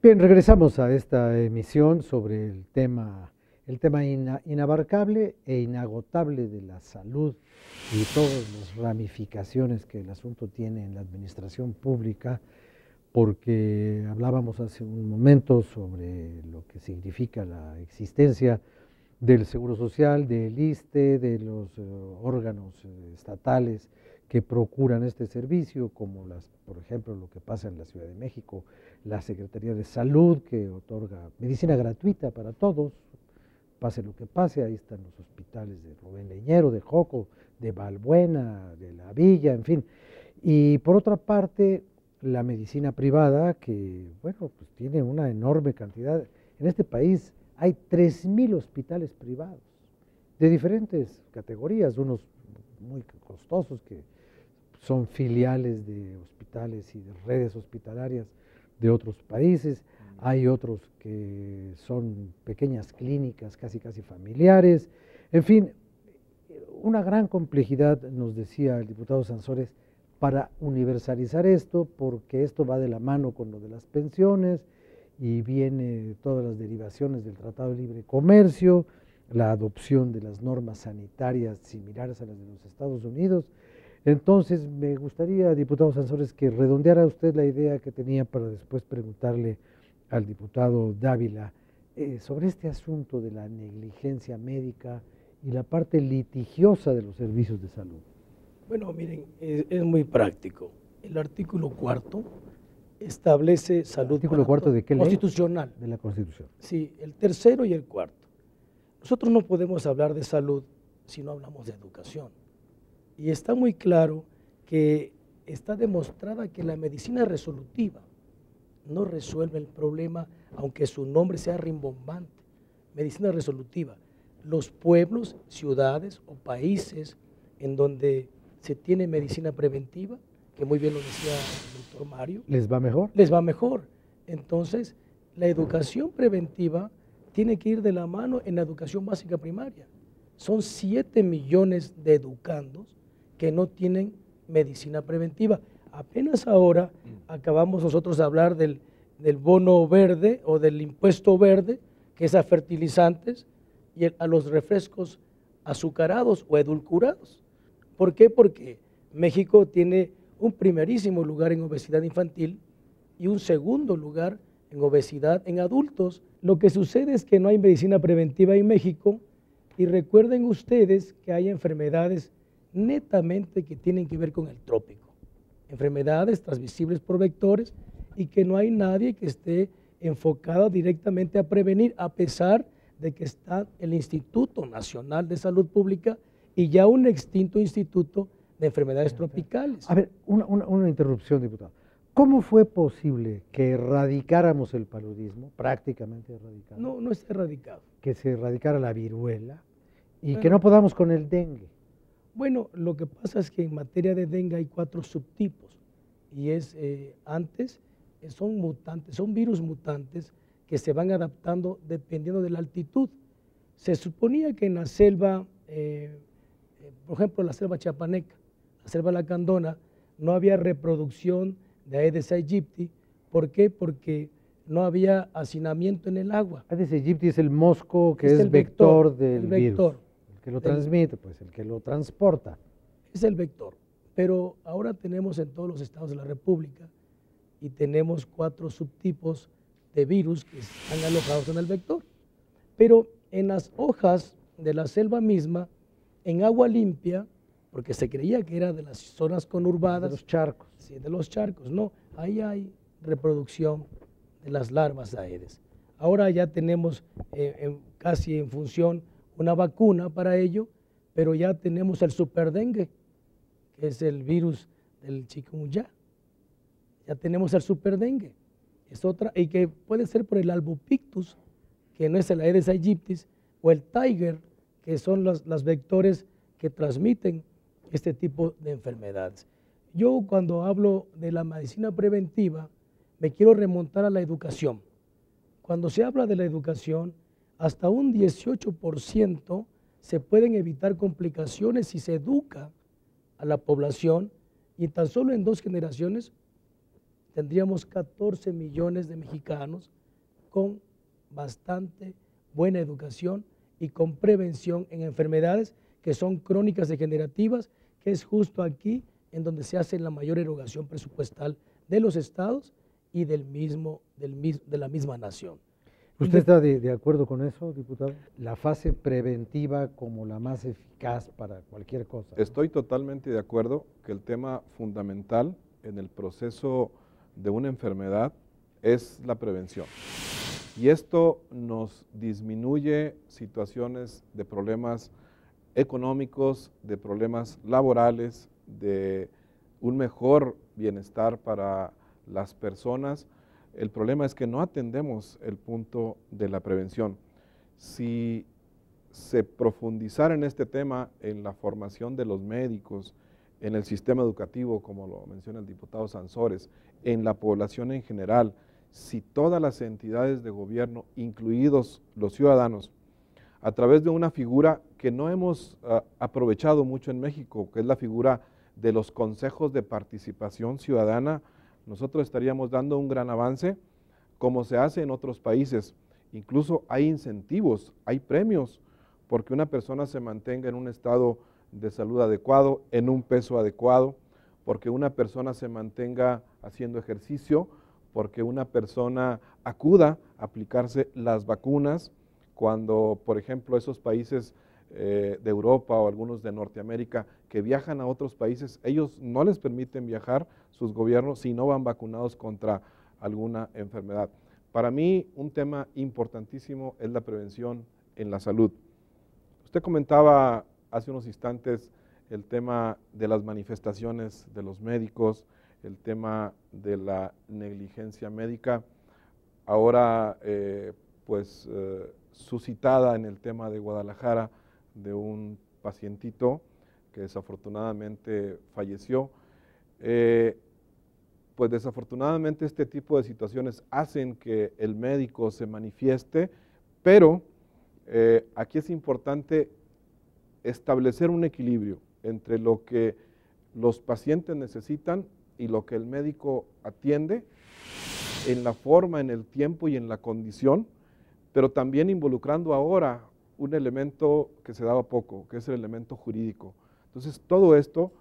Bien, regresamos a esta emisión sobre el tema inabarcable e inagotable de la salud y todas las ramificaciones que el asunto tiene en la administración pública, porque hablábamos hace un momento sobre lo que significa la existencia del Seguro Social, del ISSSTE, de los órganos estatales que procuran este servicio, como por ejemplo, lo que pasa en la Ciudad de México, la Secretaría de Salud, que otorga medicina gratuita para todos, pase lo que pase. Ahí están los hospitales de Rubén Leñero, de Joco, de Balbuena, de La Villa, en fin. Y por otra parte, la medicina privada, que, bueno, pues tiene una enorme cantidad. En este país hay 3.000 hospitales privados de diferentes categorías, unos muy costosos que son filiales de hospitales y de redes hospitalarias de otros países, hay otros que son pequeñas clínicas casi familiares, en fin, una gran complejidad, nos decía el diputado Sansores, para universalizar esto, porque esto va de la mano con lo de las pensiones y viene todas las derivaciones del Tratado de Libre Comercio, la adopción de las normas sanitarias similares a las de los Estados Unidos. Entonces, me gustaría, diputado Sansores, que redondeara usted la idea que tenía para después preguntarle al diputado Dávila sobre este asunto de la negligencia médica y la parte litigiosa de los servicios de salud. Bueno, miren, es muy práctico. El artículo 4 establece salud. ¿Artículo 4 de qué ley? Constitucional. De la Constitución. Sí, el tercero y el cuarto. Nosotros no podemos hablar de salud si no hablamos de educación. Y está muy claro que está demostrada que la medicina resolutiva no resuelve el problema, aunque su nombre sea rimbombante. Medicina resolutiva. Los pueblos, ciudades o países en donde se tiene medicina preventiva, que muy bien lo decía el doctor Mario. ¿Les va mejor? Les va mejor. Entonces, la educación preventiva tiene que ir de la mano en la educación básica primaria. Son 7 millones de educandos que no tienen medicina preventiva. Apenas ahora acabamos nosotros de hablar del bono verde o del impuesto verde, que es a fertilizantes y a los refrescos azucarados o edulcurados. ¿Por qué? Porque México tiene un primerísimo lugar en obesidad infantil y un segundo lugar en obesidad en adultos. Lo que sucede es que no hay medicina preventiva en México, y recuerden ustedes que hay enfermedades netamente que tienen que ver con el trópico, enfermedades transmisibles por vectores, y que no hay nadie que esté enfocado directamente a prevenir, a pesar de que está el Instituto Nacional de Salud Pública y ya un extinto Instituto de Enfermedades Tropicales. A ver, una interrupción, diputado. ¿Cómo fue posible que erradicáramos el paludismo, prácticamente erradicado? No, no está erradicado. Que se erradicara la viruela y que no podamos con el dengue. Bueno, lo que pasa es que en materia de dengue hay 4 subtipos, y son mutantes, son virus mutantes que se van adaptando dependiendo de la altitud. Se suponía que en la selva, por ejemplo, la selva chiapaneca, la selva lacandona, no había reproducción de Aedes aegypti. ¿Por qué? Porque no había hacinamiento en el agua. Aedes aegypti es el mosco que es vector del virus. El que lo transmite, pues el que lo transporta. Es el vector. Pero ahora tenemos en todos los estados de la República y tenemos 4 subtipos de virus que están alojados en el vector. Pero en las hojas de la selva misma, en agua limpia, porque se creía que era de las zonas conurbadas. De los charcos. Sí, de los charcos. No, ahí hay reproducción de las larvas Aedes. Ahora ya tenemos casi en función una vacuna para ello, pero ya tenemos el superdengue, que es el virus del chikungunya. Ya tenemos el superdengue. Es otra, y que puede ser por el albopictus, que no es el Aedes aegypti, o el tiger, que son las vectores que transmiten este tipo de enfermedades. Yo, cuando hablo de la medicina preventiva, me quiero remontar a la educación. Cuando se habla de la educación, hasta un 18% se pueden evitar complicaciones si se educa a la población, y tan solo en 2 generaciones tendríamos 14 millones de mexicanos con bastante buena educación y con prevención en enfermedades que son crónicas degenerativas, que es justo aquí en donde se hace la mayor erogación presupuestal de los estados y de la misma nación. ¿Usted está de acuerdo con eso, diputado? La fase preventiva como la más eficaz para cualquier cosa. Estoy totalmente de acuerdo que el tema fundamental en el proceso de una enfermedad es la prevención. Y esto nos disminuye situaciones de problemas económicos, de problemas laborales, de un mejor bienestar para las personas. El problema es que no atendemos el punto de la prevención. Si se profundizara en este tema, en la formación de los médicos, en el sistema educativo, como lo menciona el diputado Sansores, en la población en general, si todas las entidades de gobierno, incluidos los ciudadanos, a través de una figura que no hemos aprovechado mucho en México, que es la figura de los consejos de participación ciudadana, nosotros estaríamos dando un gran avance, como se hace en otros países. Incluso hay incentivos, hay premios, porque una persona se mantenga en un estado de salud adecuado, en un peso adecuado, porque una persona se mantenga haciendo ejercicio, porque una persona acuda a aplicarse las vacunas, cuando, por ejemplo, esos países de Europa o algunos de Norteamérica que viajan a otros países, ellos no les permiten viajar, sus gobiernos, si no van vacunados contra alguna enfermedad. Para mí, un tema importantísimo es la prevención en la salud. Usted comentaba hace unos instantes el tema de las manifestaciones de los médicos, el tema de la negligencia médica, ahora suscitada en el tema de Guadalajara, de un pacientito que desafortunadamente falleció. Pues desafortunadamente este tipo de situaciones hacen que el médico se manifieste, pero aquí es importante establecer un equilibrio entre lo que los pacientes necesitan y lo que el médico atiende en la forma, en el tiempo y en la condición, pero también involucrando ahora un elemento que se daba poco, que es el elemento jurídico. Entonces, todo esto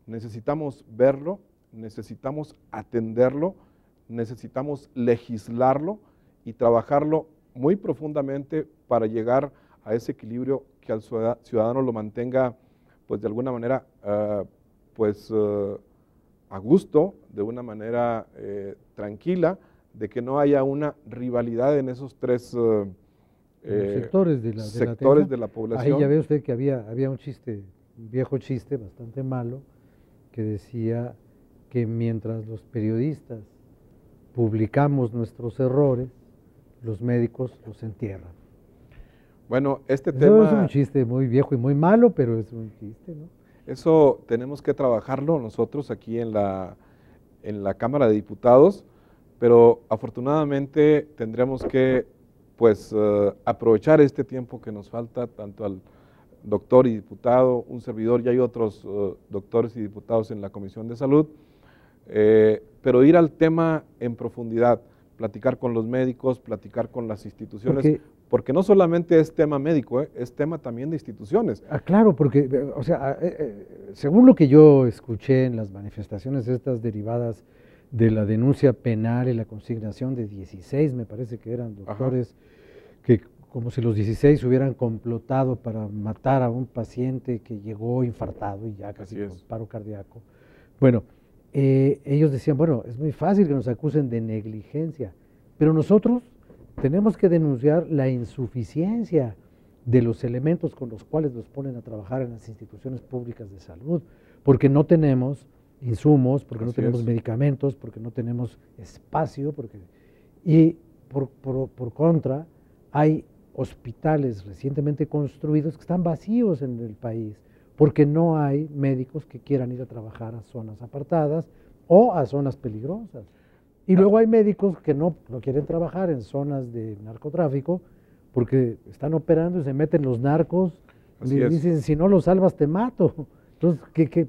necesitamos verlo, necesitamos atenderlo, necesitamos legislarlo y trabajarlo muy profundamente para llegar a ese equilibrio que al ciudadano lo mantenga, pues de alguna manera, a gusto, de una manera tranquila, de que no haya una rivalidad en esos tres sectores de la población. Ahí ya ve usted que había un chiste, un viejo chiste bastante malo, que decía que mientras los periodistas publicamos nuestros errores, los médicos los entierran. Bueno, este Eso tema... es un chiste muy viejo y muy malo, pero es un chiste, ¿no? Eso tenemos que trabajarlo nosotros aquí en la Cámara de Diputados, pero afortunadamente tendremos que aprovechar este tiempo que nos falta, tanto al doctor y diputado, un servidor, y hay otros doctores y diputados en la Comisión de Salud, pero ir al tema en profundidad, platicar con los médicos, platicar con las instituciones, porque no solamente es tema médico, es tema también de instituciones. Claro, porque, o sea, según lo que yo escuché en las manifestaciones estas derivadas de la denuncia penal y la consignación de 16, me parece que eran doctores, que como si los 16 hubieran complotado para matar a un paciente que llegó infartado y ya casi con paro cardíaco. Bueno, ellos decían, bueno, es muy fácil que nos acusen de negligencia, pero nosotros tenemos que denunciar la insuficiencia de los elementos con los cuales nos ponen a trabajar en las instituciones públicas de salud, porque no tenemos insumos, porque no tenemos medicamentos, porque no tenemos espacio, y por contra hay hospitales recientemente construidos que están vacíos en el país, porque no hay médicos que quieran ir a trabajar a zonas apartadas o a zonas peligrosas. Y luego hay médicos que no quieren trabajar en zonas de narcotráfico porque están operando y se meten los narcos y dicen, si no los salvas te mato. Entonces,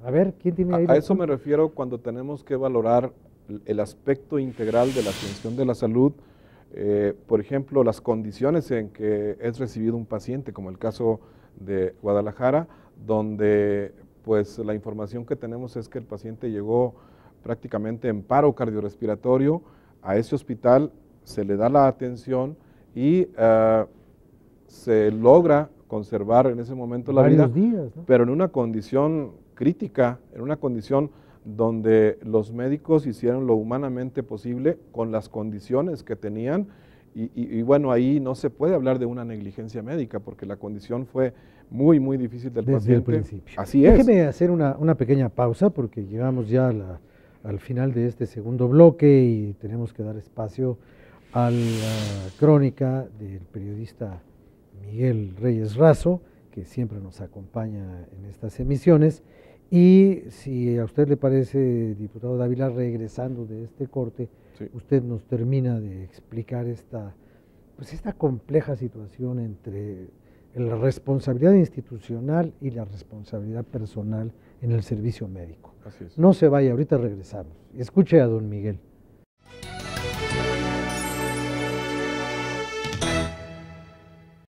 a ver, ¿quién tiene ahí? A eso me refiero cuando tenemos que valorar el aspecto integral de la atención de la salud, por ejemplo, las condiciones en que es recibido un paciente, como el caso de Guadalajara, donde pues la información que tenemos es que el paciente llegó prácticamente en paro cardiorrespiratorio, a ese hospital se le da la atención y se logra conservar en ese momento la vida, días, ¿no? pero en una condición crítica, en una condición donde los médicos hicieron lo humanamente posible con las condiciones que tenían y bueno, ahí no se puede hablar de una negligencia médica porque la condición fue muy, muy difícil del Desde paciente. el principio. Así es. Déjeme hacer una pequeña pausa porque llegamos ya al final de este segundo bloque y tenemos que dar espacio a la crónica del periodista Miguel Reyes Razo, que siempre nos acompaña en estas emisiones. Y si a usted le parece, diputado Dávila, regresando de este corte, Sí. usted nos termina de explicar esta compleja situación entre la responsabilidad institucional y la responsabilidad personal en el servicio médico. Así es. No se vaya, ahorita regresamos. Escuche a don Miguel.